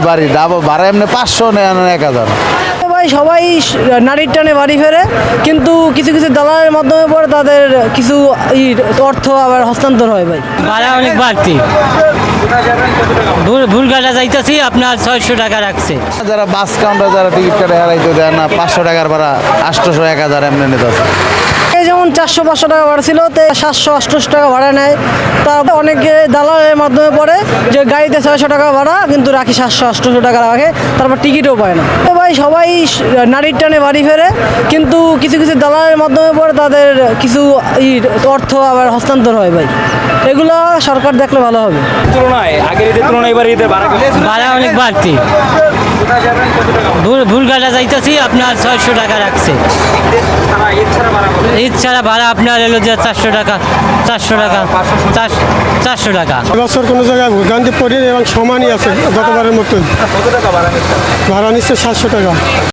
বাড়ি ভাড়া এমনি 500 নেয় 1000। ভাই সবাই নারীর টানে বাড়ি ফেরে, কিন্তু কিছু কিছু দালালের মাধ্যমে পরে তাদের কিছু অর্থ আবার হস্তান্তর হয় ভাই। ভাড়া অনেক বাড়তি। ভুলঘাটা যাইতেছি আপনার 600 টাকা রাখছে। যারা বাস কাউন্টার যারা টিকিট কাটে হারাইতে দেয় না, 500 টাকার ভাড়া 800 1000 এমনি নিতে আছে। যেমন 400-500 টাকা ভাড়া ছিল, তো 700-800 টাকা ভাড়া নেয়। তারপর অনেকে দালালের মাধ্যমে পড়ে যে গাড়িতে 600 টাকা ভাড়া, কিন্তু রাখি 700-800 টাকা রাখে, তারপর টিকিটও পায় না। তো ভাই সবাই নারীর টানে বাড়ি ফেরে, কিন্তু কিছু কিছু দালালের মাধ্যমে পড়ে তাদের কিছু অর্থ আবার হস্তান্তর হয় ভাই। এগুলো সরকার দেখলে ভালো হবে। তুলনায় আগের ঈদের তুলনায় এবার ঈদের ভাড়া অনেক বাড়তি। ভুলঘাটা যাইতেছি আপনার 600 টাকা রাখছে। ঈদ ছাড়া ভাড়া আপনার এলো যে 400 টাকা 400 টাকা। এবছর কোনো জায়গায় ভোগান্তি পড়ে এবং সমানই আছে গতবারের মতোই। ভাড়া নিচ্ছে 700 টাকা।